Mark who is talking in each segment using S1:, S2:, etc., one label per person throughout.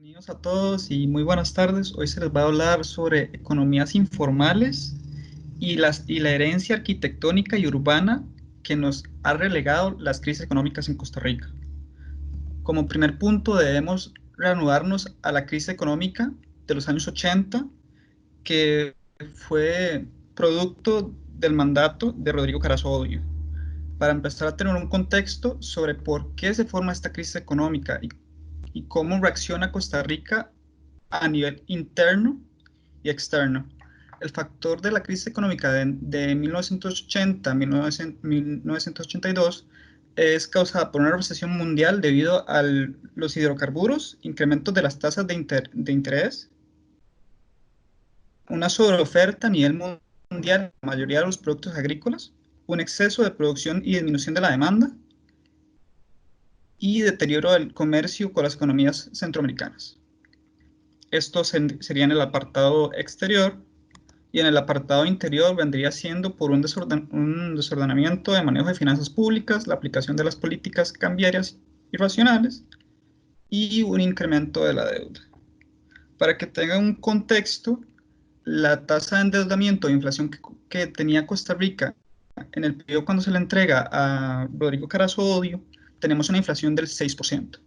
S1: Bienvenidos a todos y muy buenas tardes. Hoy se les va a hablar sobre economías informales y la herencia arquitectónica y urbana que nos ha relegado las crisis económicas en Costa Rica. Como primer punto, debemos reanudarnos a la crisis económica de los años 80, que fue producto del mandato de Rodrigo Carazo Odio, para empezar a tener un contexto sobre por qué se forma esta crisis económica y cómo reacciona Costa Rica a nivel interno y externo. El factor de la crisis económica de 1980 a 1982 es causada por una recesión mundial debido a los hidrocarburos, incrementos de las tasas de interés, una sobreoferta a nivel mundial en la mayoría de los productos agrícolas, un exceso de producción y disminución de la demanda, y deterioro del comercio con las economías centroamericanas. Esto sería en el apartado exterior, y en el apartado interior vendría siendo por un desordenamiento de manejo de finanzas públicas, la aplicación de las políticas cambiarias irracionales y un incremento de la deuda. Para que tengan un contexto, la tasa de endeudamiento e inflación que tenía Costa Rica en el periodo cuando se le entrega a Rodrigo Carazo Odio, tenemos una inflación del 6%.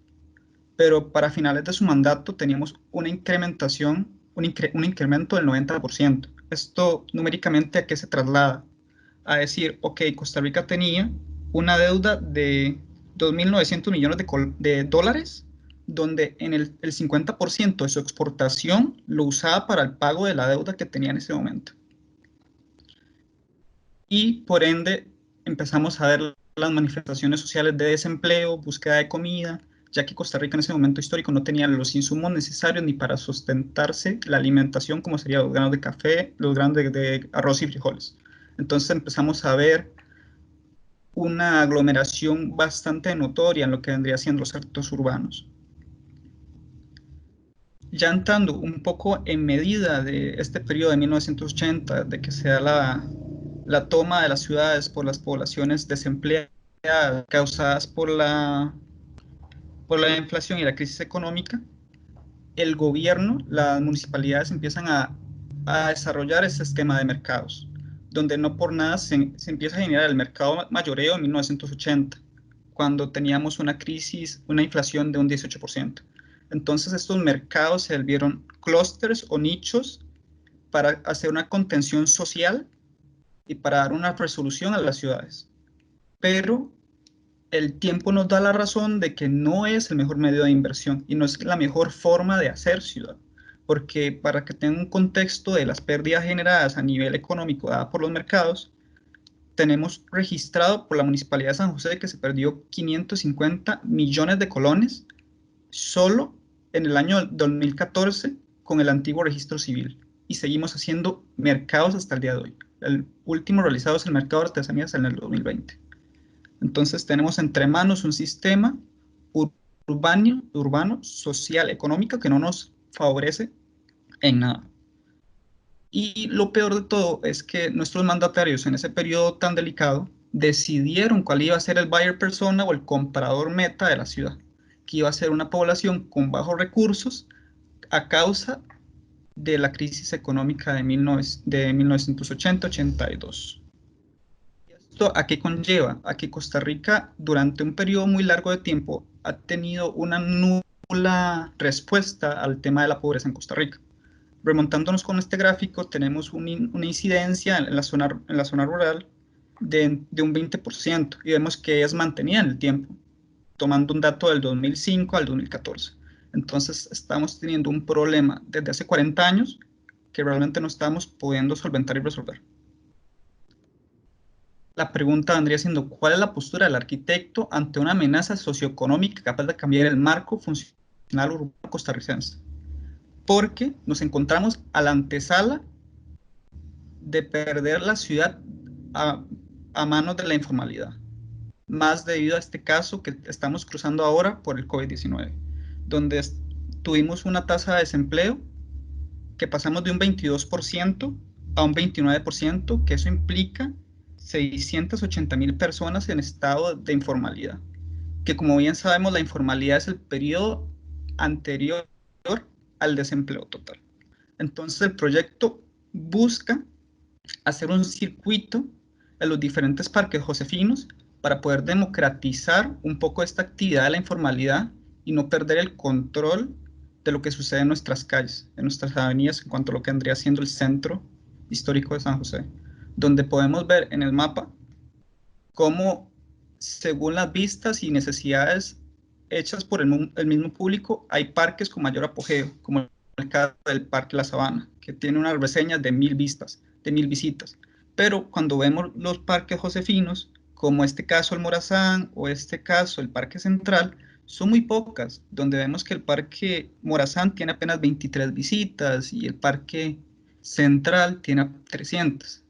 S1: Pero para finales de su mandato teníamos una incrementación, un incremento del 90%. Esto numéricamente, ¿a qué se traslada? A decir, ok, Costa Rica tenía una deuda de 2.900 millones de dólares, donde en el 50% de su exportación lo usaba para el pago de la deuda que tenía en ese momento. Y por ende empezamos a ver las manifestaciones sociales de desempleo, búsqueda de comida, ya que Costa Rica en ese momento histórico no tenía los insumos necesarios ni para sustentarse la alimentación, como serían los granos de café, los granos de arroz y frijoles. Entonces empezamos a ver una aglomeración bastante notoria en lo que vendría siendo los centros urbanos. Ya entrando un poco en medida de este periodo de 1980, de que sea la toma de las ciudades por las poblaciones desempleadas causadas por la inflación y la crisis económica, el gobierno, las municipalidades empiezan a desarrollar ese esquema de mercados, donde no por nada se empieza a generar el mercado mayoreo en 1980, cuando teníamos una crisis, una inflación de un 18%. Entonces estos mercados se volvieron clústeres o nichos para hacer una contención social y para dar una resolución a las ciudades. Pero el tiempo nos da la razón de que no es el mejor medio de inversión y no es la mejor forma de hacer ciudad, porque para que tengan un contexto de las pérdidas generadas a nivel económico dadas por los mercados, tenemos registrado por la Municipalidad de San José que se perdió 550 millones de colones solo en el año 2014 con el antiguo registro civil, y seguimos haciendo mercados hasta el día de hoy. El último realizado es el mercado de artesanías en el 2020. Entonces tenemos entre manos un sistema urbano, social, económico que no nos favorece en nada. Y lo peor de todo es que nuestros mandatarios en ese periodo tan delicado decidieron cuál iba a ser el buyer persona o el comprador meta de la ciudad, que iba a ser una población con bajos recursos a causa de la crisis económica de 1980-82. ¿Esto a qué conlleva? A que Costa Rica durante un periodo muy largo de tiempo ha tenido una nula respuesta al tema de la pobreza en Costa Rica. Remontándonos con este gráfico, tenemos una incidencia en la zona rural de un 20%, y vemos que es mantenida en el tiempo, tomando un dato del 2005 al 2014. Entonces estamos teniendo un problema desde hace 40 años que realmente no estamos pudiendo solventar y resolver. La pregunta vendría siendo, ¿cuál es la postura del arquitecto ante una amenaza socioeconómica capaz de cambiar el marco funcional urbano costarricense? Porque nos encontramos a la antesala de perder la ciudad a manos de la informalidad, más debido a este caso que estamos cruzando ahora por el COVID-19, donde tuvimos una tasa de desempleo que pasamos de un 22% a un 29%, que eso implica 680.000 personas en estado de informalidad, que como bien sabemos la informalidad es el periodo anterior al desempleo total. Entonces el proyecto busca hacer un circuito en los diferentes parques josefinos para poder democratizar un poco esta actividad de la informalidad y no perder el control de lo que sucede en nuestras calles, en nuestras avenidas, en cuanto a lo que vendría siendo el centro histórico de San José, donde podemos ver en el mapa cómo, según las vistas y necesidades hechas por el mismo público, hay parques con mayor apogeo, como el caso del Parque La Sabana, que tiene unas reseñas de 1000 vistas, de 1000 visitas. Pero cuando vemos los parques josefinos, como este caso el Morazán o este caso el Parque Central, son muy pocas, donde vemos que el Parque Morazán tiene apenas 23 visitas y el Parque Central tiene 300,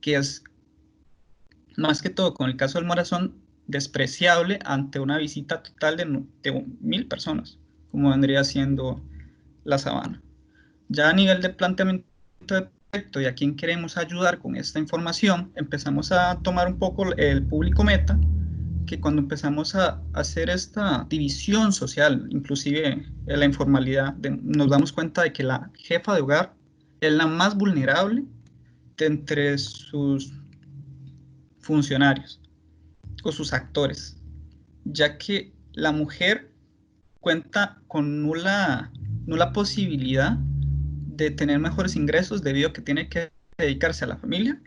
S1: que es más que todo con el caso del Morazán despreciable ante una visita total de 1000 personas, como vendría siendo la Sabana. Ya a nivel de planteamiento de proyecto y a quién queremos ayudar con esta información, empezamos a tomar un poco el público meta, que cuando empezamos a hacer esta división social, inclusive en la informalidad, nos damos cuenta de que la jefa de hogar es la más vulnerable de entre sus funcionarios o sus actores, ya que la mujer cuenta con nula posibilidad de tener mejores ingresos debido a que tiene que dedicarse a la familia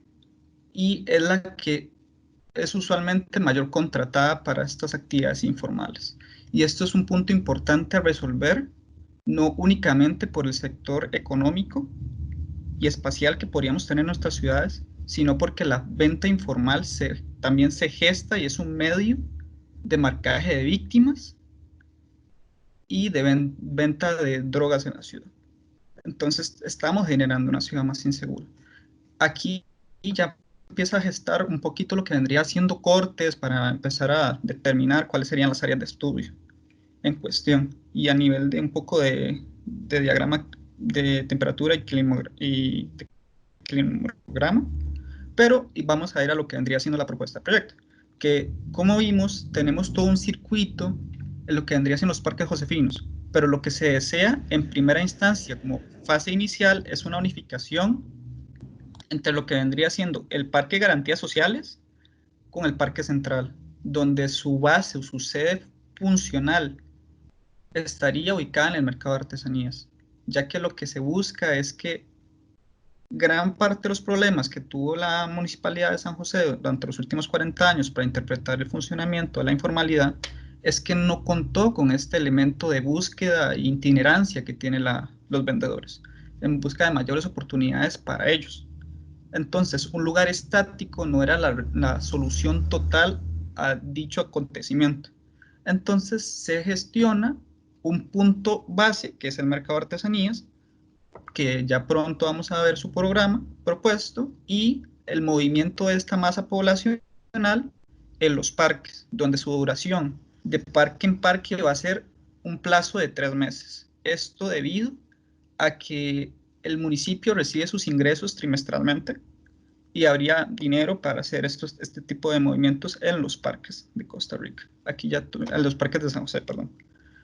S1: y es la que es usualmente mayor contratada para estas actividades informales. Y esto es un punto importante a resolver, no únicamente por el sector económico y espacial que podríamos tener en nuestras ciudades, sino porque la venta informal también se gesta y es un medio de marcaje de víctimas y de venta de drogas en la ciudad. Entonces estamos generando una ciudad más insegura. Aquí ya empieza a gestar un poquito lo que vendría siendo cortes para empezar a determinar cuáles serían las áreas de estudio en cuestión y a nivel de un poco de diagrama de temperatura y climograma, pero vamos a ir a lo que vendría siendo la propuesta de proyecto, que como vimos tenemos todo un circuito en lo que vendría siendo los parques josefinos, pero lo que se desea en primera instancia como fase inicial es una unificación entre lo que vendría siendo el Parque Garantías Sociales con el Parque Central, donde su base o su sede funcional estaría ubicada en el mercado de artesanías, ya que lo que se busca es que gran parte de los problemas que tuvo la Municipalidad de San José durante los últimos 40 años para interpretar el funcionamiento de la informalidad es que no contó con este elemento de búsqueda e itinerancia que tienen los vendedores, en busca de mayores oportunidades para ellos. Entonces, un lugar estático no era la solución total a dicho acontecimiento. Entonces, se gestiona un punto base, que es el mercado de artesanías, que ya pronto vamos a ver su programa propuesto, y el movimiento de esta masa poblacional en los parques, donde su duración de parque en parque va a ser un plazo de 3 meses. Esto debido a que el municipio recibe sus ingresos trimestralmente y habría dinero para hacer este tipo de movimientos en los parques de Costa Rica. Aquí ya, en los parques de San José, perdón.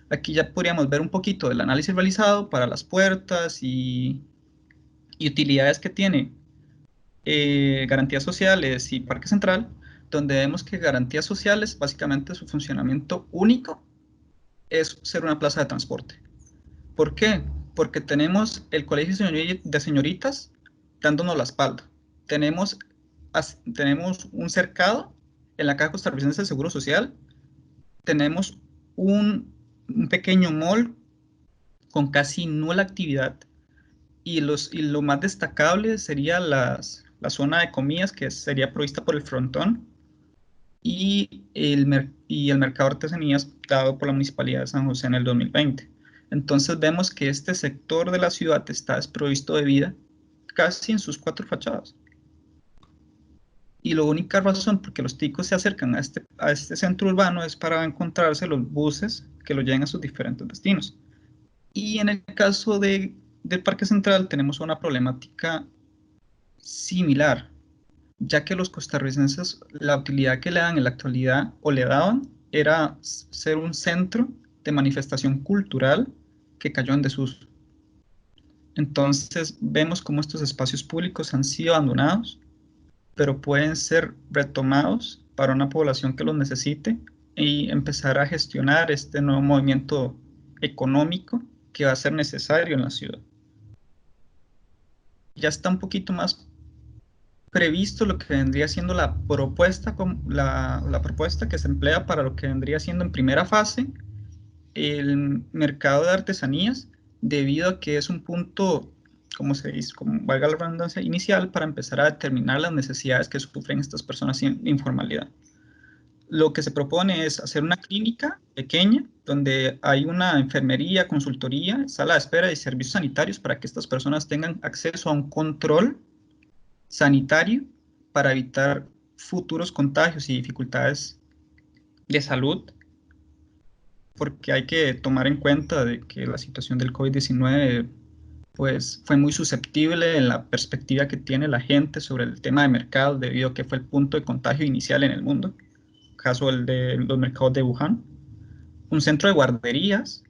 S1: Aquí ya podríamos ver un poquito del análisis realizado para las puertas y utilidades que tiene Garantías Sociales y Parque Central, donde vemos que Garantías Sociales, básicamente su funcionamiento único es ser una plaza de transporte. ¿Por qué? Porque tenemos el Colegio de Señoritas dándonos la espalda. Tenemos un cercado en la Caja Costarricense de Seguro Social. Tenemos un pequeño mall con casi nula actividad. Y lo más destacable sería la zona de comidas, que sería provista por el Frontón, y el mercado de artesanías dado por la Municipalidad de San José en el 2020. Entonces vemos que este sector de la ciudad está desprovisto de vida casi en sus 4 fachadas. Y la única razón por que los ticos se acercan a este centro urbano es para encontrarse los buses que lo lleven a sus diferentes destinos. Y en el caso del Parque Central tenemos una problemática similar, ya que los costarricenses la utilidad que le dan en la actualidad o le daban era ser un centro de manifestación cultural que cayó en desuso. Entonces vemos cómo estos espacios públicos han sido abandonados, pero pueden ser retomados para una población que los necesite y empezar a gestionar este nuevo movimiento económico que va a ser necesario en la ciudad. Ya está un poquito más previsto lo que vendría siendo la propuesta que se emplea para lo que vendría siendo en primera fase el mercado de artesanías, debido a que es un punto, como se dice, como valga la redundancia, inicial para empezar a determinar las necesidades que sufren estas personas sin informalidad. Lo que se propone es hacer una clínica pequeña donde hay una enfermería, consultoría, sala de espera y servicios sanitarios para que estas personas tengan acceso a un control sanitario para evitar futuros contagios y dificultades de salud, porque hay que tomar en cuenta de que la situación del COVID-19 pues, fue muy susceptible en la perspectiva que tiene la gente sobre el tema de mercados, debido a que fue el punto de contagio inicial en el mundo, caso el de los mercados de Wuhan. Un centro de guarderías,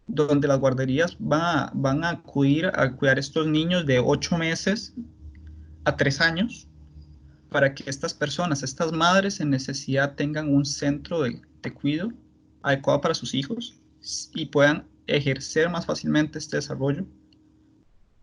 S1: donde las guarderías van a acudir a cuidar a estos niños de 8 meses a 3 años, para que estas personas, estas madres en necesidad, tengan un centro de cuidado adecuado para sus hijos y puedan ejercer más fácilmente este desarrollo.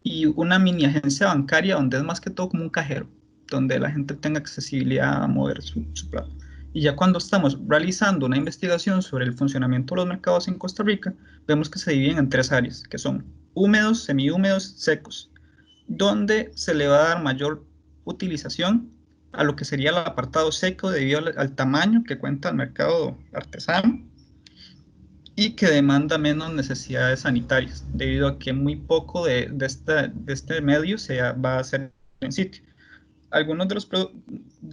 S1: Y una mini agencia bancaria donde es más que todo como un cajero, donde la gente tenga accesibilidad a mover su plata. Y ya cuando estamos realizando una investigación sobre el funcionamiento de los mercados en Costa Rica, vemos que se dividen en 3 áreas, que son húmedos, semihúmedos, secos, donde se le va a dar mayor utilización a lo que sería el apartado seco debido al tamaño que cuenta el mercado artesano y que demanda menos necesidades sanitarias, debido a que muy poco de este medio se va a hacer en sitio. Algunos de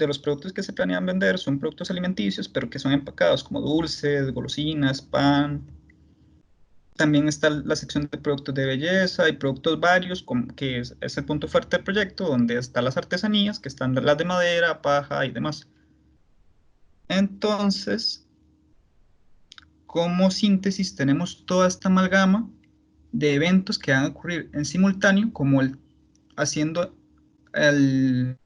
S1: los productos que se planean vender son productos alimenticios, pero que son empacados como dulces, golosinas, pan. También está la sección de productos de belleza y productos varios, que es el punto fuerte del proyecto, donde están las artesanías, que están las de madera, paja y demás. Entonces, como síntesis, tenemos toda esta amalgama de eventos que van a ocurrir en simultáneo, como haciendo al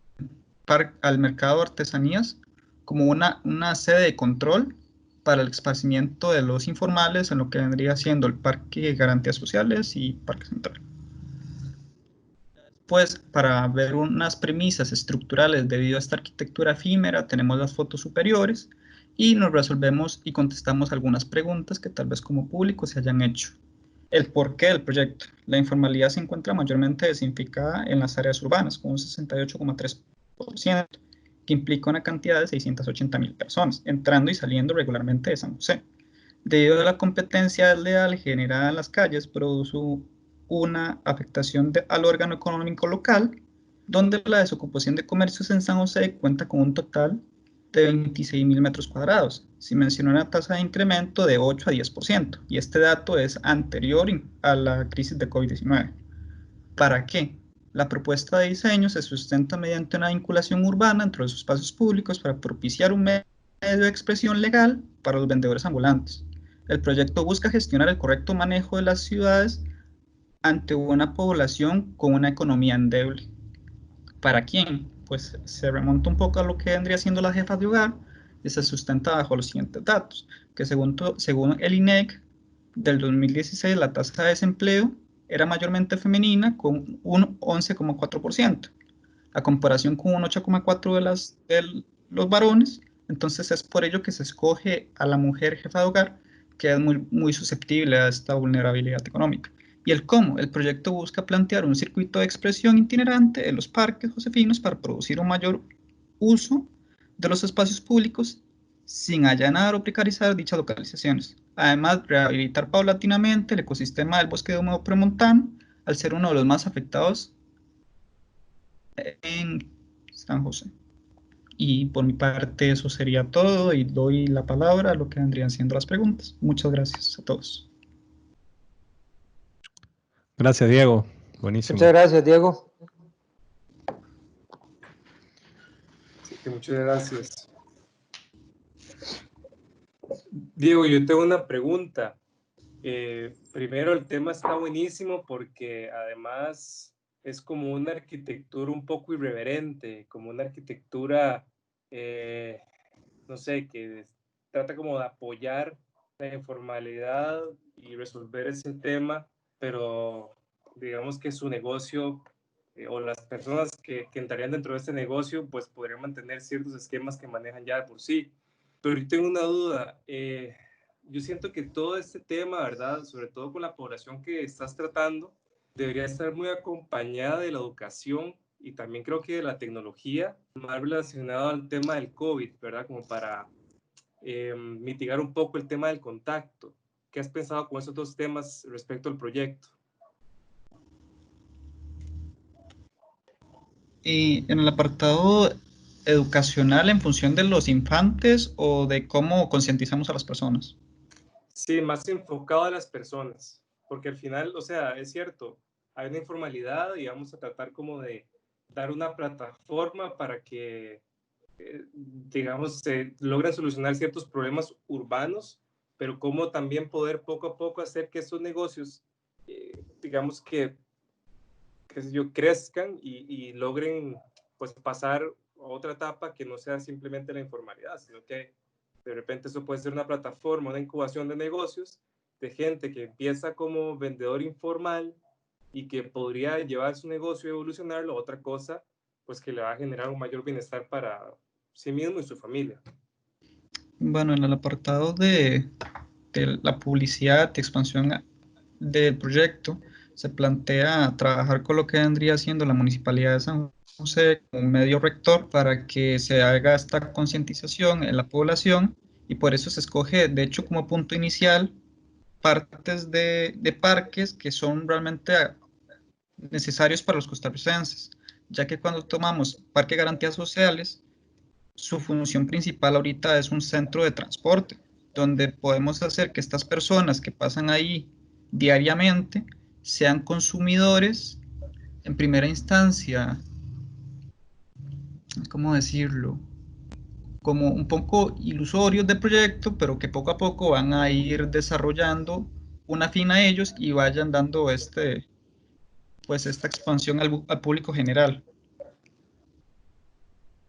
S1: mercado de artesanías como una sede de control para el esparcimiento de los informales en lo que vendría siendo el Parque de Garantías Sociales y Parque Central. Pues para ver unas premisas estructurales debido a esta arquitectura efímera, tenemos las fotos superiores y nos resolvemos y contestamos algunas preguntas que tal vez como público se hayan hecho. El porqué del proyecto. La informalidad se encuentra mayormente desinficada en las áreas urbanas, con un 68,3%, que implica una cantidad de 680.000 personas, entrando y saliendo regularmente de San José. Debido a la competencia desleal generada en las calles, produce una afectación al órgano económico local, donde la desocupación de comercios en San José cuenta con un total de 26.000 metros cuadrados. Se menciona una tasa de incremento de 8 a 10%, y este dato es anterior a la crisis de COVID-19. ¿Para qué? La propuesta de diseño se sustenta mediante una vinculación urbana entre los espacios públicos para propiciar un medio de expresión legal para los vendedores ambulantes. El proyecto busca gestionar el correcto manejo de las ciudades ante una población con una economía endeble. ¿Para quién? Pues se remonta un poco a lo que vendría siendo las jefas de hogar y se sustenta bajo los siguientes datos, que según el INEC, del 2016 la tasa de desempleo era mayormente femenina con un 11,4%, a comparación con un 8,4% de los varones. Entonces es por ello que se escoge a la mujer jefa de hogar, que es muy susceptible a esta vulnerabilidad económica. ¿Y el cómo? El proyecto busca plantear un circuito de expresión itinerante en los parques josefinos para producir un mayor uso de los espacios públicos sin allanar o precarizar dichas localizaciones. Además, rehabilitar paulatinamente el ecosistema del bosque húmedo premontano, al ser uno de los más afectados en San José. Y por mi parte eso sería todo y doy la palabra a lo que vendrían siendo las preguntas. Muchas gracias a todos.
S2: Gracias, Diego. Buenísimo.
S3: Muchas gracias, Diego.
S4: Sí, muchas gracias. Diego, yo tengo una pregunta. Primero, el tema está buenísimo porque además es como una arquitectura un poco irreverente, como una arquitectura, no sé, que trata como de apoyar la informalidad y resolver ese tema, pero digamos que su negocio o las personas que entrarían dentro de este negocio, pues podrían mantener ciertos esquemas que manejan ya de por sí. Pero yo tengo una duda. Yo siento que todo este tema, ¿verdad? Sobre todo con la población que estás tratando, debería estar muy acompañada de la educación y también creo que de la tecnología, más relacionado al tema del COVID, ¿verdad? Como para mitigar un poco el tema del contacto. ¿Qué has pensado con esos dos temas respecto al proyecto?
S1: Y en el apartado educacional, en función de los infantes o de cómo concientizamos a las personas.
S4: Sí, más enfocado a las personas, porque al final, o sea, es cierto, hay una informalidad y vamos a tratar como de dar una plataforma para que, digamos, se logren solucionar ciertos problemas urbanos, pero cómo también poder poco a poco hacer que estos negocios, digamos que sé yo, crezcan y logren pues pasar a otra etapa que no sea simplemente la informalidad, sino que de repente eso puede ser una plataforma, una incubación de negocios, de gente que empieza como vendedor informal y que podría llevar su negocio y evolucionarlo a otra cosa, pues que le va a generar un mayor bienestar para sí mismo y su familia.
S1: Bueno, en el apartado de la publicidad y expansión del proyecto, se plantea trabajar con lo que vendría siendo la Municipalidad de San José como un medio rector para que se haga esta concientización en la población, y por eso se escoge, de hecho, como punto inicial, partes de parques que son realmente necesarios para los costarricenses, ya que cuando tomamos Parque de Garantías Sociales, su función principal ahorita es un centro de transporte, donde podemos hacer que estas personas que pasan ahí diariamente sean consumidores en primera instancia, ¿cómo decirlo? Como un poco ilusorios del proyecto, pero que poco a poco van a ir desarrollando una fin a ellos y vayan dando pues esta expansión al público general.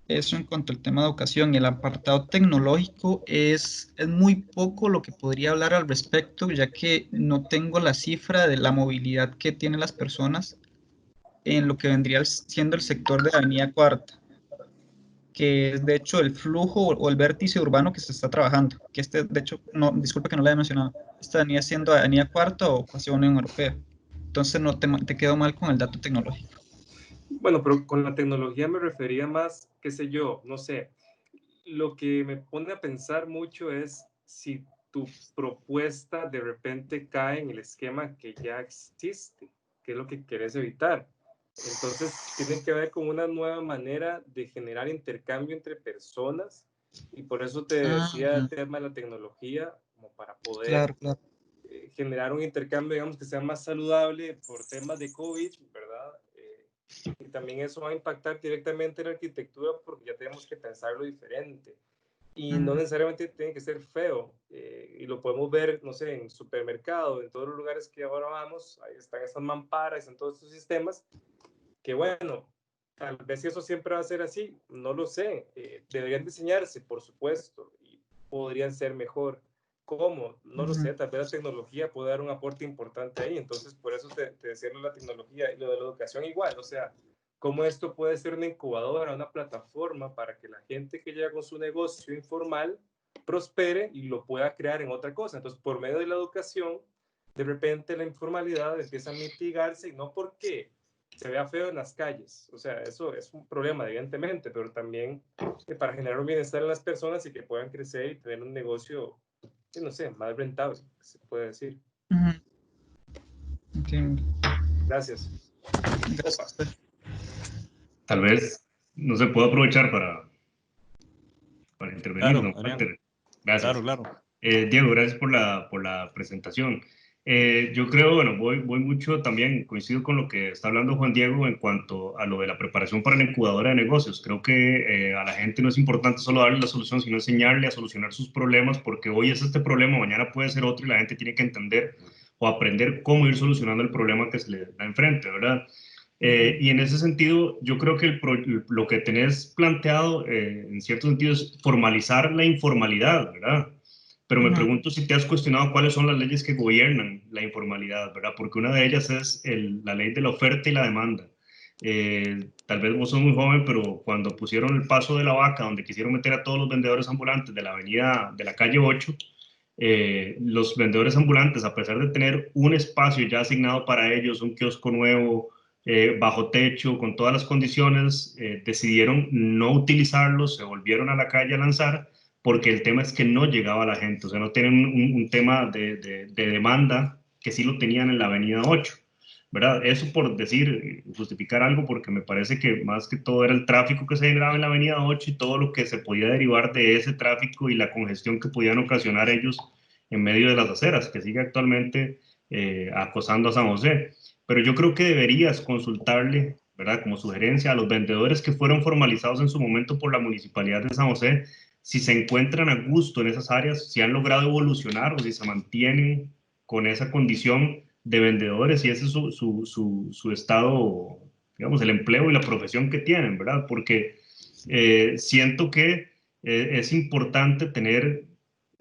S1: Eso en cuanto al tema de educación. Y el apartado tecnológico es muy poco lo que podría hablar al respecto, ya que no tengo la cifra de la movilidad que tienen las personas en lo que vendría siendo el sector de la Avenida Cuarta, que es de hecho el flujo o el vértice urbano que se está trabajando. Que este, de hecho, no, disculpe que no lo haya mencionado, esta venía siendo Avenida Cuarta o Paseo Unión Europea. Entonces no te quedo mal con el dato tecnológico.
S4: Bueno, pero con la tecnología me refería más, qué sé yo, no sé. Lo que me pone a pensar mucho es si tu propuesta de repente cae en el esquema que ya existe, que es lo que querés evitar. Entonces, tiene que ver con una nueva manera de generar intercambio entre personas y por eso te decía el
S1: Ah,
S4: tema de la tecnología, como para poder
S1: claro, claro.
S4: generar un intercambio, digamos, que sea más saludable por temas de COVID, ¿verdad? Y también eso va a impactar directamente en la arquitectura porque ya tenemos que pensarlo diferente. Y no
S1: Mm,
S4: necesariamente tiene que ser feo. Y lo podemos ver, no sé, en supermercados, en todos los lugares que ahora vamos, ahí están estas mamparas, están todos estos sistemas, que bueno, tal vez eso siempre va a ser así, no lo sé. Deberían diseñarse, por supuesto, y podrían ser mejor. ¿Cómo? No lo sé,
S1: mm.
S4: tal vez la tecnología puede dar un aporte importante ahí, entonces por eso te decía lo de la tecnología y lo de la educación igual, o sea, cómo esto puede ser una incubadora, una plataforma para que la gente que llega con su negocio informal prospere y lo pueda crear en otra cosa. Entonces, por medio de la educación, de repente la informalidad empieza a mitigarse y no porque se vea feo en las calles, o sea, eso es un problema, evidentemente, pero también para generar un bienestar en las personas y que puedan crecer y tener un negocio, no sé, más rentable, se puede decir.
S1: Ujú, entiendo.
S4: Gracias.
S1: Gracias a
S4: Opa.
S1: usted.
S3: Tal vez no se puede aprovechar para intervenir,
S2: Claro,
S3: don
S2: Adrián.
S3: Walter. Gracias.
S2: Claro, claro.
S3: Diego, gracias por la presentación. Yo creo, bueno, voy mucho también, coincido con lo que está hablando Juan Diego en cuanto a lo de la preparación para la incubadora de negocios. Creo que a la gente no es importante solo darle la solución, sino enseñarle a solucionar sus problemas, porque hoy es este problema, mañana puede ser otro y la gente tiene que entender o aprender cómo ir solucionando el problema que se le da enfrente, ¿verdad? Y en ese sentido, yo creo que lo que tenés planteado, en cierto sentido, es formalizar la informalidad, ¿verdad? Pero me pregunto si te has cuestionado cuáles son las leyes que gobiernan la informalidad, ¿verdad? Porque una de ellas es la ley de la oferta y la demanda. Tal vez vos sos muy joven, pero cuando pusieron el paso de la vaca, donde quisieron meter a todos los vendedores ambulantes de la avenida, de la calle 8, los vendedores ambulantes, a pesar de tener un espacio ya asignado para ellos, un kiosco nuevo, bajo techo, con todas las condiciones, decidieron no utilizarlo, se volvieron a la calle a lanzar, porque el tema es que no llegaba la gente, o sea, no tienen un tema de demanda que sí lo tenían en la avenida 8, ¿verdad? Eso por decir, justificar algo, porque me parece que más que todo era el tráfico que se generaba en la avenida 8 y todo lo que se podía derivar de ese tráfico y la congestión que podían ocasionar ellos en medio de las aceras, que sigue actualmente acosando a San José. Pero yo creo que deberías consultarle, ¿verdad? Como sugerencia a los vendedores que fueron formalizados en su momento por la Municipalidad de San José, si se encuentran a gusto en esas áreas, si han logrado evolucionar o si se mantienen con esa condición de vendedores y ese es su estado, digamos, el empleo y la profesión que tienen, ¿verdad? Porque siento que es importante tener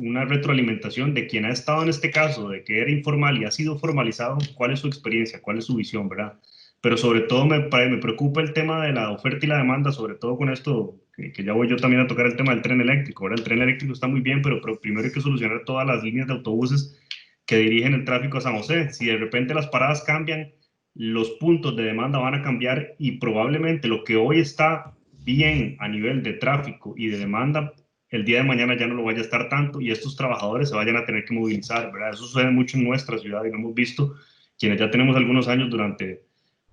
S3: una retroalimentación de quien ha estado en este caso, de que era informal y ha sido formalizado, cuál es su experiencia, cuál es su visión, ¿verdad? Pero sobre todo me preocupa el tema de la oferta y la demanda, sobre todo con esto, que ya voy yo también a tocar el tema del tren eléctrico, ¿verdad? El tren eléctrico está muy bien, pero primero hay que solucionar todas las líneas de autobuses que dirigen el tráfico a San José. Si de repente las paradas cambian, los puntos de demanda van a cambiar y probablemente lo que hoy está bien a nivel de tráfico y de demanda, el día de mañana ya no lo vaya a estar tanto y estos trabajadores se vayan a tener que movilizar, ¿verdad? Eso sucede mucho en nuestra ciudad y lo hemos visto quienes ya tenemos algunos años, durante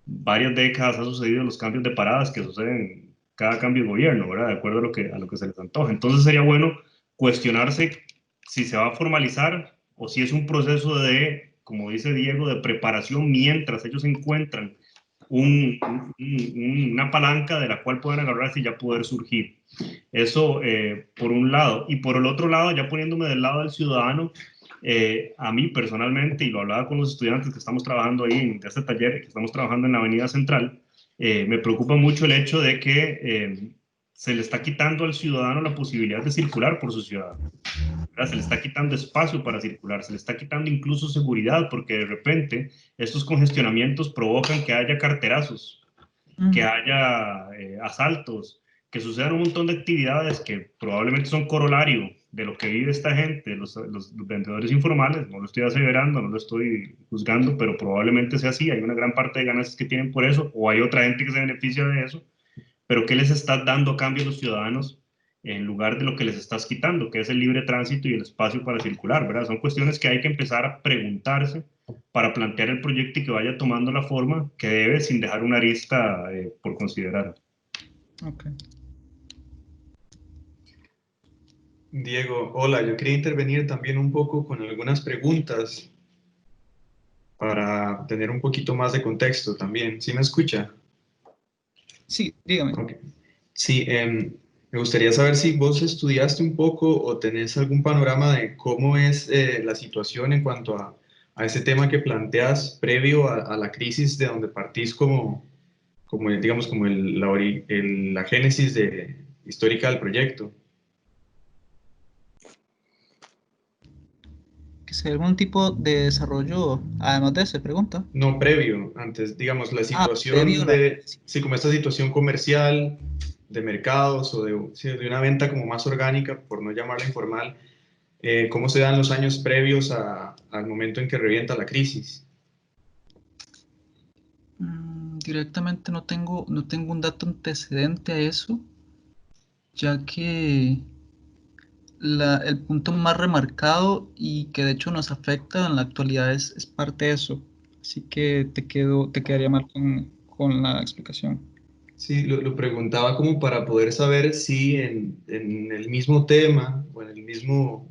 S3: varias décadas ha sucedido los cambios de paradas que suceden cada cambio de gobierno, ¿verdad? De acuerdo a lo que se les antoja. Entonces sería bueno cuestionarse si se va a formalizar o si es un proceso de, como dice Diego, de preparación mientras ellos encuentran una palanca de la cual puedan agarrarse y ya poder surgir. Eso por un lado. Y por el otro lado, ya poniéndome del lado del ciudadano, a mí personalmente, y lo hablaba con los estudiantes que estamos trabajando ahí en este taller, que estamos trabajando en la Avenida Central, me preocupa mucho el hecho de que se le está quitando al ciudadano la posibilidad de circular por su ciudad. ¿Verdad? Se le está quitando espacio para circular, se le está quitando incluso seguridad, porque de repente estos congestionamientos provocan que haya carterazos, que haya asaltos, que sucedan un montón de actividades que probablemente son corolario de lo que vive esta gente, los vendedores informales. No lo estoy aseverando, no lo estoy juzgando, pero probablemente sea así. Hay una gran parte de ganancias que tienen por eso, o hay otra gente que se beneficia de eso, pero ¿qué les estás dando a cambio a los ciudadanos en lugar de lo que les estás quitando, que es el libre tránsito y el espacio para circular, ¿verdad? Son cuestiones que hay que empezar a preguntarse para plantear el proyecto y que vaya tomando la forma que debe, sin dejar una arista por considerar.
S1: Okay.
S5: Diego, hola, yo quería intervenir también un poco con algunas preguntas para tener un poquito más de contexto también. ¿Sí me escucha?
S1: Sí, dígame.
S5: Okay. Sí, me gustaría saber si vos estudiaste un poco o tenés algún panorama de cómo es la situación en cuanto a ese tema que planteas previo a la crisis de donde partís digamos, como la génesis histórica del proyecto.
S1: ¿Que sea algún tipo de desarrollo, además de ese, pregunta?
S5: No, previo, antes, digamos, la
S1: previo
S5: situación sí, como esta situación comercial, de mercados o de una venta como más orgánica, por no llamarla informal, ¿cómo se dan los años previos al momento en que revienta la crisis?
S1: Directamente no tengo un dato antecedente a eso, ya que el punto más remarcado y que de hecho nos afecta en la actualidad es parte de eso. Así que te quedaría mal con la explicación.
S5: Sí, lo preguntaba como para poder saber si en el mismo tema o en el mismo,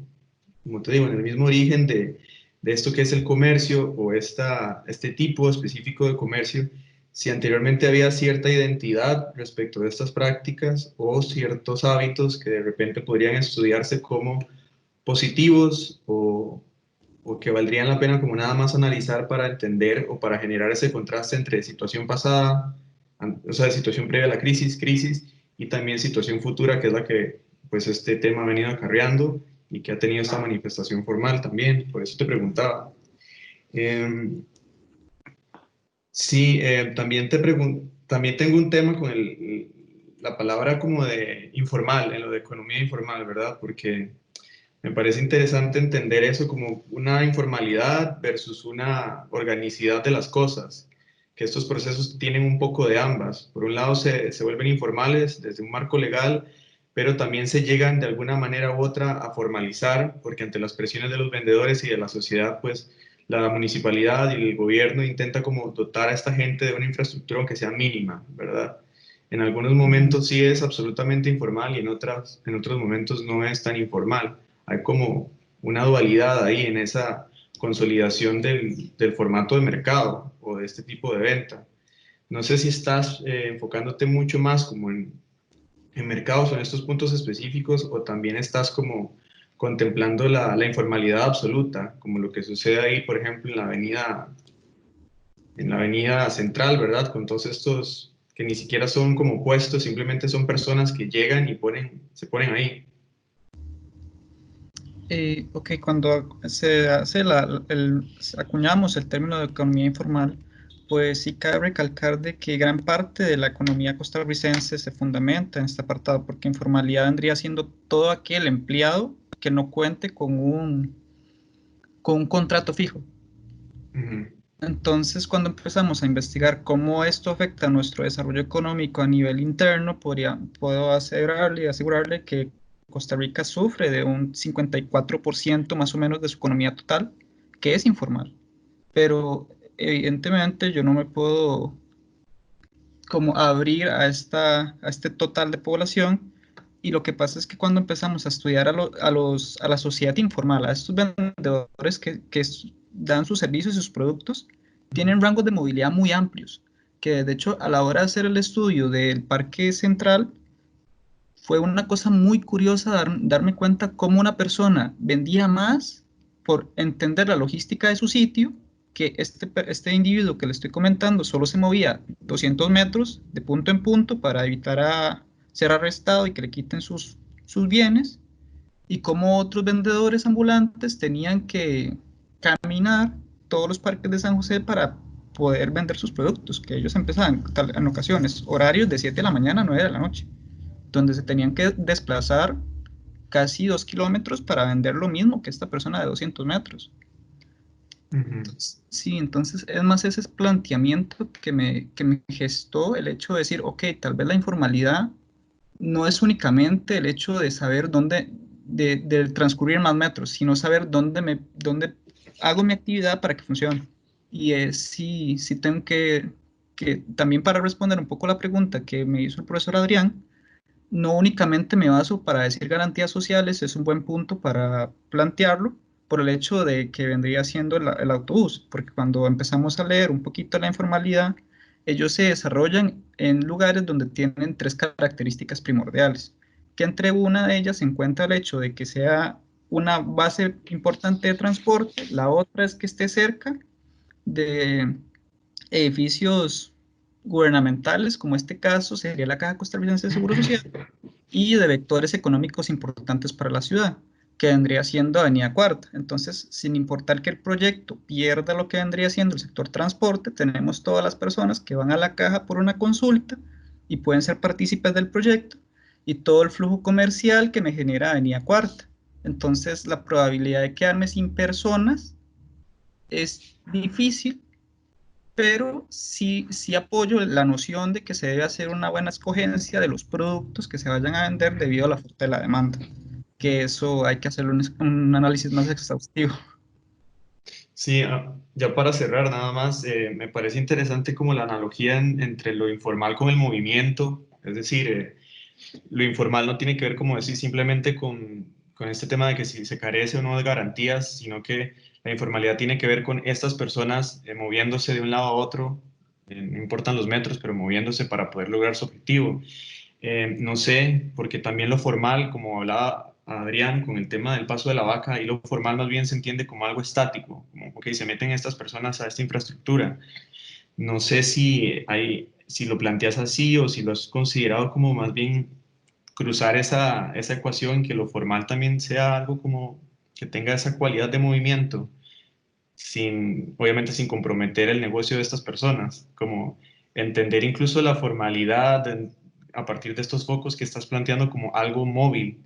S5: como te digo, en el mismo origen de de esto que es el comercio o este tipo específico de comercio, si anteriormente había cierta identidad respecto de estas prácticas o ciertos hábitos que de repente podrían estudiarse como positivos o que valdrían la pena como nada más analizar para entender o para generar ese contraste entre situación pasada, o sea, situación previa a la crisis, y también situación futura, que es la que pues este tema ha venido acarreando y que ha tenido esta manifestación formal también. Por eso te preguntaba. Sí, también también tengo un tema con la palabra como de informal, en lo de economía informal, ¿verdad? Porque me parece interesante entender eso como una informalidad versus una organicidad de las cosas, que estos procesos tienen un poco de ambas. Por un lado se vuelven informales desde un marco legal, pero también se llegan de alguna manera u otra a formalizar, porque ante las presiones de los vendedores y de la sociedad, pues la municipalidad y el gobierno intenta como dotar a esta gente de una infraestructura aunque sea mínima, ¿verdad? En algunos momentos sí es absolutamente informal y en otros momentos no es tan informal. Hay como una dualidad ahí en esa consolidación del formato de mercado o de este tipo de venta. No sé si estás enfocándote mucho más como en mercados o en estos puntos específicos o también estás como contemplando la informalidad absoluta, como lo que sucede ahí, por ejemplo, en la avenida central, ¿verdad? Con todos estos que ni siquiera son como puestos, simplemente son personas que llegan y se ponen ahí.
S1: Ok, cuando se hace acuñamos el término de economía informal, pues sí cabe recalcar de que gran parte de la economía costarricense se fundamenta en este apartado, porque informalidad vendría siendo todo aquel empleado que no cuente con un contrato fijo.
S5: Ujú.
S1: Entonces, cuando empezamos a investigar cómo esto afecta a nuestro desarrollo económico a nivel interno, puedo asegurarle que Costa Rica sufre de un 54% más o menos de su economía total, que es informal. Pero evidentemente yo no me puedo como abrir a este total de población. Y lo que pasa es que cuando empezamos a estudiar a la sociedad informal, a estos vendedores que dan sus servicios y sus productos, tienen rangos de movilidad muy amplios, que de hecho a la hora de hacer el estudio del Parque Central, fue una cosa muy curiosa darme cuenta cómo una persona vendía más por entender la logística de su sitio, que este individuo que le estoy comentando solo se movía 200 metros de punto en punto para evitar ser arrestado y que le quiten sus bienes, y cómo otros vendedores ambulantes tenían que caminar todos los parques de San José para poder vender sus productos, que ellos empezaban en ocasiones horarios de 7 de la mañana a 9 de la noche, donde se tenían que desplazar casi 2 kilómetros para vender lo mismo que esta persona de 200 metros. Entonces, sí, entonces es más ese planteamiento que me gestó el hecho de decir, ok, tal vez la informalidad no es únicamente el hecho de saber dónde, de transcurrir más metros, sino saber dónde hago mi actividad para que funcione. Y sí tengo que también, para responder un poco la pregunta que me hizo el profesor Adrián, no únicamente me baso para decir garantías sociales, es un buen punto para plantearlo por el hecho de que vendría siendo el autobús, porque cuando empezamos a leer un poquito la informalidad, ellos se desarrollan en lugares donde tienen tres características primordiales, que entre una de ellas se encuentra el hecho de que sea una base importante de transporte, la otra es que esté cerca de edificios gubernamentales, como este caso sería la Caja Costarricense de Seguro Social, y de vectores económicos importantes para la ciudad, que vendría siendo Avenida Cuarta. Entonces, sin importar que el proyecto pierda lo que vendría siendo el sector transporte, tenemos todas las personas que van a la caja por una consulta y pueden ser partícipes del proyecto, y todo el flujo comercial que me genera Avenida Cuarta. Entonces, la probabilidad de quedarme sin personas es difícil, pero sí apoyo la noción de que se debe hacer una buena escogencia de los productos que se vayan a vender debido a la oferta y la demanda, que eso hay que hacer un análisis más exhaustivo.
S5: Sí, ya para cerrar nada más, me parece interesante como la analogía entre lo informal con el movimiento, es decir, lo informal no tiene que ver, como decir, simplemente con este tema de que si se carece o no de garantías, sino que la informalidad tiene que ver con estas personas moviéndose de un lado a otro, no importan los metros, pero moviéndose para poder lograr su objetivo. No sé, porque también lo formal, como hablaba Adrián con el tema del paso de la vaca, y lo formal más bien se entiende como algo estático, como que se meten estas personas a esta infraestructura. No sé si lo planteas así o si lo has considerado como más bien cruzar esa ecuación, que lo formal también sea algo como que tenga esa cualidad de movimiento, obviamente sin comprometer el negocio de estas personas, como entender incluso la formalidad a partir de estos focos que estás planteando como algo móvil,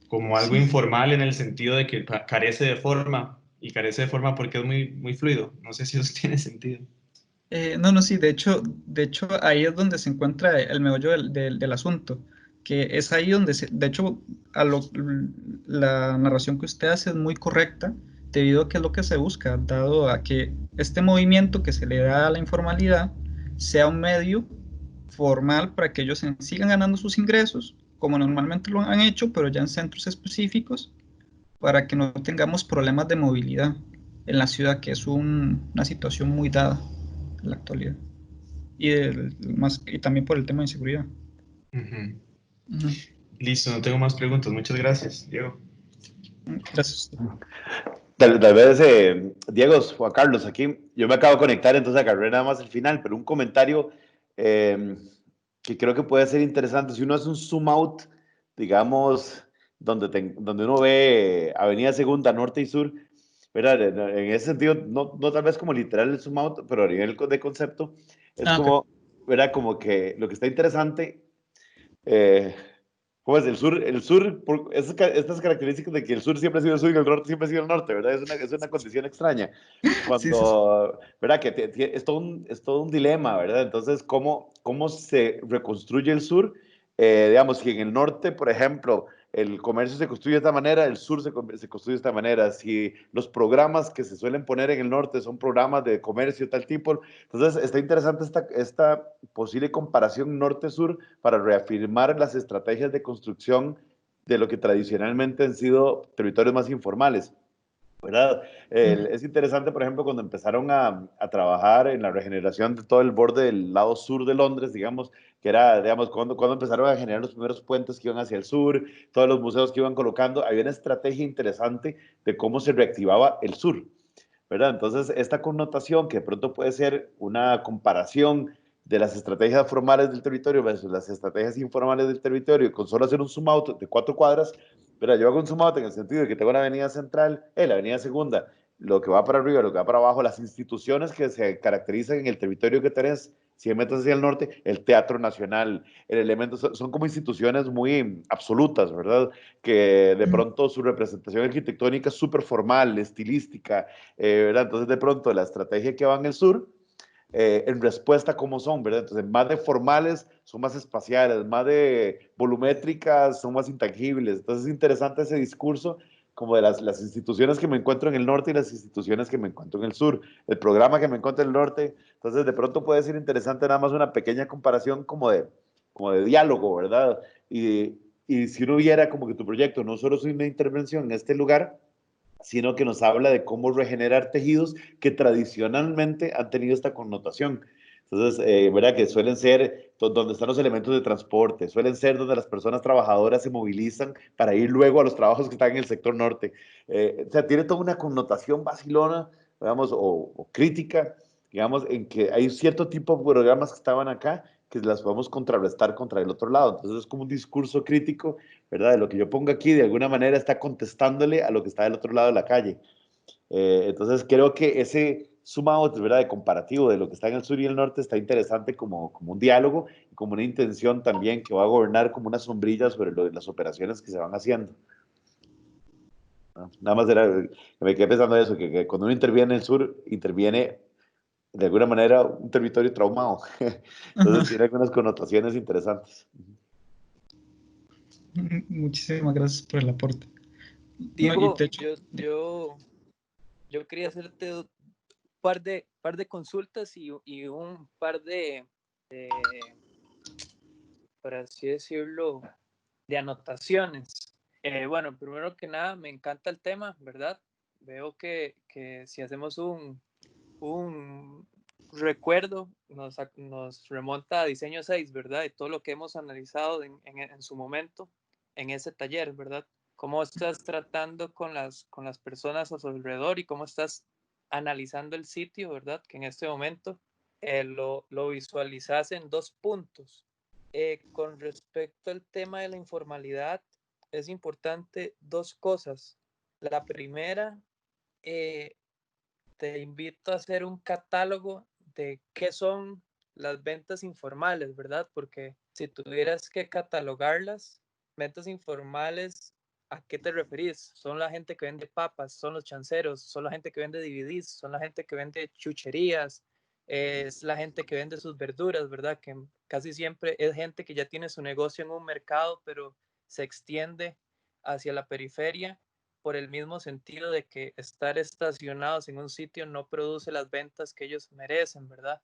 S5: como algo
S1: Sí.
S5: informal en el sentido de que carece de forma, y carece de forma porque es muy, muy fluido. No sé si eso tiene sentido.
S1: No, sí, de hecho ahí es donde se encuentra el meollo del asunto, que es ahí donde, de hecho, la narración que usted hace es muy correcta, debido a que es lo que se busca, dado a que este movimiento que se le da a la informalidad sea un medio formal para que ellos sigan ganando sus ingresos, como normalmente lo han hecho, pero ya en centros específicos, para que no tengamos problemas de movilidad en la ciudad, que es una situación muy dada en la actualidad. Y también por el tema de inseguridad.
S5: Ujú.
S1: Ujú.
S5: Listo, no tengo más preguntas. Muchas gracias, Diego.
S1: Gracias.
S6: Tal vez, Diego, Juan Carlos, aquí yo me acabo de conectar, entonces agarré nada más el final, pero un comentario que creo que puede ser interesante. Si uno hace un zoom out, digamos, donde uno ve Avenida Segunda, Norte y Sur, ¿verdad? En ese sentido, no tal vez como literal el zoom out, pero a nivel de concepto, es
S1: Okay.
S6: como, ¿verdad? Como que lo que está interesante. eh, ¿Cómo es? El sur, estas características de que el sur siempre ha sido el sur y el norte siempre ha sido el norte, ¿verdad? Es una condición extraña.
S1: Sí, sí, sí.
S6: ¿Verdad? Que es todo un dilema, ¿verdad? Entonces, ¿cómo se reconstruye el sur? Digamos, que en el norte, por ejemplo, el comercio se construye de esta manera, el sur se construye de esta manera. Si los programas que se suelen poner en el norte son programas de comercio tal tipo, entonces está interesante esta posible comparación norte-sur para reafirmar las estrategias de construcción de lo que tradicionalmente han sido territorios más informales, ¿verdad? Es interesante, por ejemplo, cuando empezaron a trabajar en la regeneración de todo el borde del lado sur de Londres, digamos, que era, digamos, cuando empezaron a generar los primeros puentes que iban hacia el sur, todos los museos que iban colocando, había una estrategia interesante de cómo se reactivaba el sur, ¿verdad? Entonces, esta connotación que de pronto puede ser una comparación de las estrategias formales del territorio versus las estrategias informales del territorio, con solo hacer un zoom out de 4 cuadras, ¿verdad? Yo hago un zoom out en el sentido de que tengo una avenida central, la avenida segunda, lo que va para arriba, lo que va para abajo, las instituciones que se caracterizan en el territorio que tenés, 100 metros hacia el norte, el Teatro Nacional, el elemento, son como instituciones muy absolutas, ¿verdad? Que de pronto su representación arquitectónica es súper formal, estilística, ¿verdad? Entonces, de pronto, la estrategia que va en el sur, en respuesta a cómo son, ¿verdad? Entonces, más de formales son más espaciales, más de volumétricas son más intangibles. Entonces, es interesante ese discurso como de las instituciones que me encuentro en el norte y las instituciones que me encuentro en el sur, el programa que me encuentro en el norte. Entonces, de pronto puede ser interesante nada más una pequeña comparación como de diálogo, ¿verdad? Y si uno viera como que tu proyecto no solo es una intervención en este lugar, sino que nos habla de cómo regenerar tejidos que tradicionalmente han tenido esta connotación. Entonces, ¿verdad? Que suelen ser donde están los elementos de transporte, suelen ser donde las personas trabajadoras se movilizan para ir luego a los trabajos que están en el sector norte. O sea, tiene toda una connotación vacilona, digamos, o crítica, digamos, en que hay cierto tipo de programas que estaban acá que las podemos contrarrestar contra el otro lado. Entonces, es como un discurso crítico, ¿verdad? De lo que yo pongo aquí, de alguna manera está contestándole a lo que está del otro lado de la calle. Entonces, creo que ese sumado, ¿verdad? De comparativo de lo que está en el sur y el norte está interesante como un diálogo y como una intención también que va a gobernar como una sombrilla sobre las operaciones que se van haciendo. ¿No? Nada más me quedé pensando eso, que cuando uno interviene en el sur, interviene de alguna manera un territorio traumado. Entonces, tiene algunas connotaciones interesantes.
S1: Muchísimas gracias por el aporte. No, y
S7: Diego,
S1: de hecho,
S7: yo quería hacerte un par de consultas y un par por así decirlo, de anotaciones. Bueno, primero que nada, me encanta el tema, ¿verdad? Veo que si hacemos un recuerdo, nos remonta a Diseño 6, ¿verdad? Y todo lo que hemos analizado en su momento en ese taller, ¿verdad? Cómo estás tratando con las personas a su alrededor y cómo estás analizando el sitio, ¿verdad? Que en este momento lo visualizas en 2 puntos. Con respecto al tema de la informalidad, es importante 2 cosas. La primera, te invito a hacer un catálogo de qué son las ventas informales, ¿verdad? Porque si tuvieras que catalogarlas, ventas informales, ¿a qué te referís? Son la gente que vende papas, son los chanceros, son la gente que vende DVDs, son la gente que vende chucherías, es la gente que vende sus verduras, ¿verdad? Que casi siempre es gente que ya tiene su negocio en un mercado, pero se extiende hacia la periferia por el mismo sentido de que estar estacionados en un sitio no produce las ventas que ellos merecen, ¿verdad?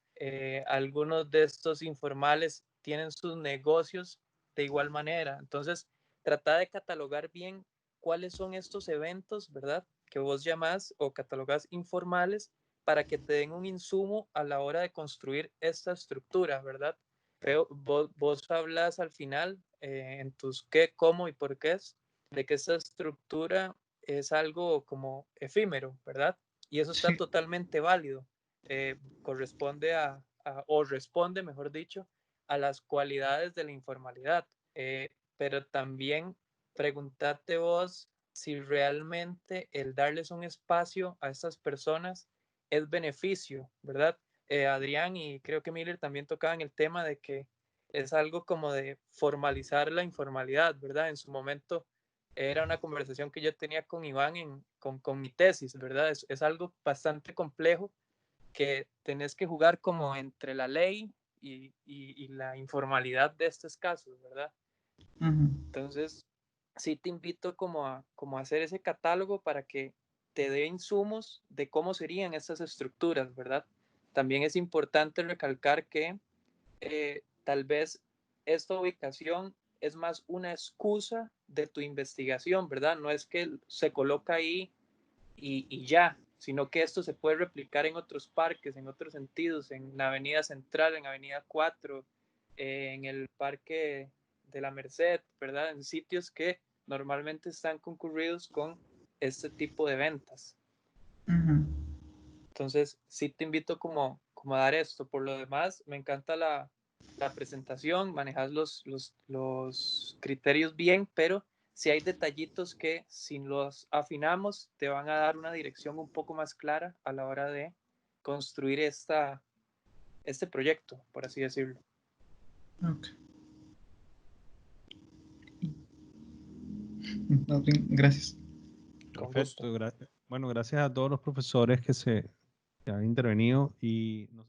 S7: Algunos de estos informales tienen sus negocios de igual manera. Entonces, trata de catalogar bien cuáles son estos eventos, ¿verdad? Que vos llamás o catalogás informales para que te den un insumo a la hora de construir esta estructura, ¿verdad? Pero vos hablas al final en tus qué, cómo y por qué es, de que esta estructura es algo como efímero, ¿verdad? Y eso está
S1: Sí.
S7: totalmente válido. Corresponde o responde, mejor dicho, a las cualidades de la informalidad. Pero también preguntarte vos si realmente el darles un espacio a estas personas es beneficio, ¿verdad? Adrián y creo que Miller también tocaban el tema de que es algo como de formalizar la informalidad, ¿verdad? En su momento era una conversación que yo tenía con Iván con mi tesis, ¿verdad? Es algo bastante complejo que tenés que jugar como entre la ley y la informalidad de estos casos, ¿verdad? Entonces, sí te invito como a hacer ese catálogo para que te dé insumos de cómo serían estas estructuras, ¿verdad? También es importante recalcar que tal vez esta ubicación es más una excusa de tu investigación, ¿verdad? No es que se coloca ahí y ya, sino que esto se puede replicar en otros parques, en otros sentidos, en la Avenida Central, en Avenida 4, en el Parque de la Merced, ¿verdad? En sitios que normalmente están concurridos con este tipo de ventas. Entonces, sí te invito como a dar esto. Por lo demás, me encanta la presentación, manejas los criterios bien, pero si hay detallitos que si los afinamos te van a dar una dirección un poco más clara a la hora de construir este proyecto, por así decirlo.
S1: Okay. No, gracias.
S2: Perfecto. Bueno, gracias a todos los profesores que han intervenido y nosotros